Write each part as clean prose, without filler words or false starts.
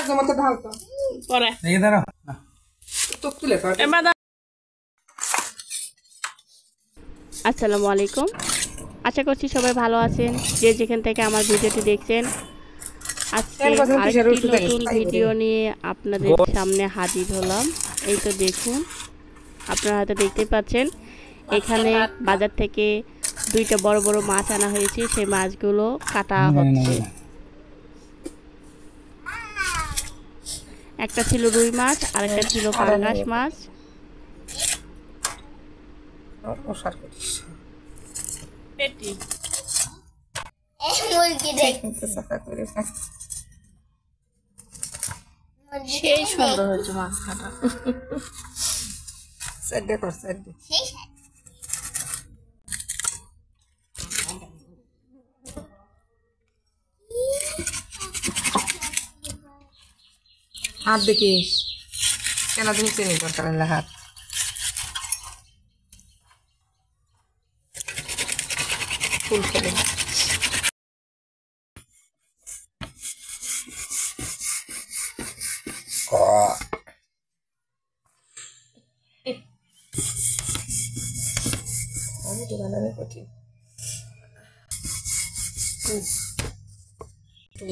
জমাতে ঢাল তো পরে এই দাঁড়াও তো তুলে কর। আসসালামু আলাইকুম, আশা করছি সবাই ভালো আছেন। যে যেখান থেকে আমার ভিডিওটি দেখছেন, আজকে আরেকটি নতুন ভিডিও নিয়ে আপনাদের সামনে হাজির হলাম। এই তো দেখুন, আপনারা হয়তো দেখতে পাচ্ছেন এখানে বাজার থেকে দুইটা বড় বড় মাছ আনা হয়েছে। সেই মাছগুলো কাটা হচ্ছে। একটা ছিল রুই মাছ আর একটা ছিল পাঙ্গাস মাছ। পেটি সেই সুন্দর হয়েছে মাছ কাটা। হাত দেখিস কেন তুমি চেনি দরকার হাত ফুল খেলে বানানো কঠিন। কি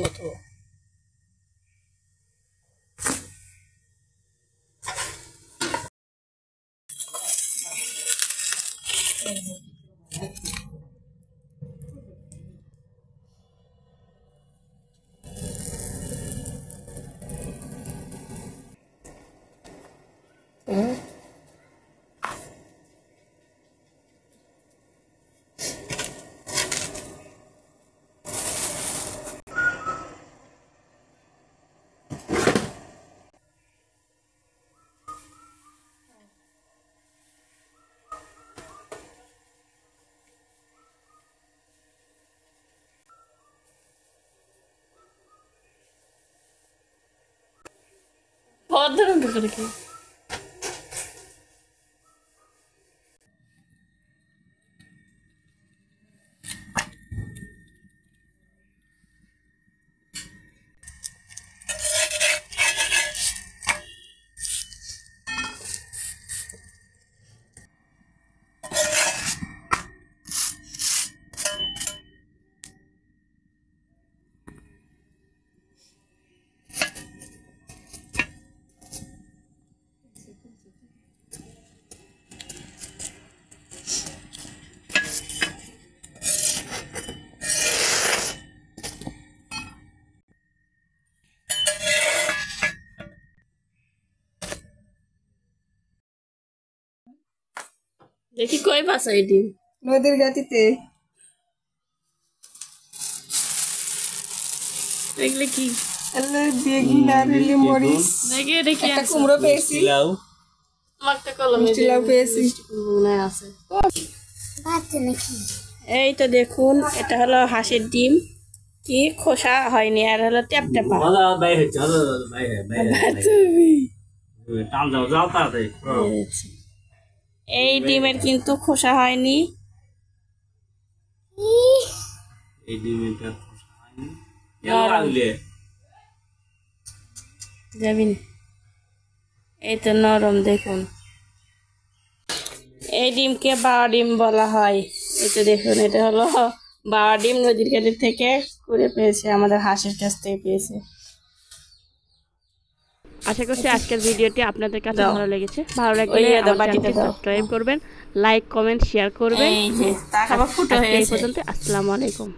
দেখি কই বাসাই ডিম নদীর গাতিতে দেখলে কি বেগুন আর মরিচ দেখি দেখি একটা কুমড়ো পেয়েছি, মিষ্টি লাউ পেয়েছি। এই তো দেখুন, এটা হলো হাঁসের ডিম, কি খোসা হয়নি, আর হলো ট্যাপ ট্যাপা। এই ডিমের কিন্তু খোসা হয়নি। যাবি না, এই তো নরম দেখুন। এই ডিমকে বাবা ডিম বলা হয়। এই তো দেখুন, এটা হলো বাবা ডিম, নদীর কাছে থেকে করে পেয়েছে, আমাদের হাঁসের কাছ থেকে পেয়েছে। আশা করছি আজকের ভিডিওটি আপনাদের কাছে ভালো লেগেছে। ভালো লাগলে সাবস্ক্রাইব করবেন, লাইক কমেন্ট শেয়ার করবেন। এই পর্যন্ত, আসসালামু আলাইকুম।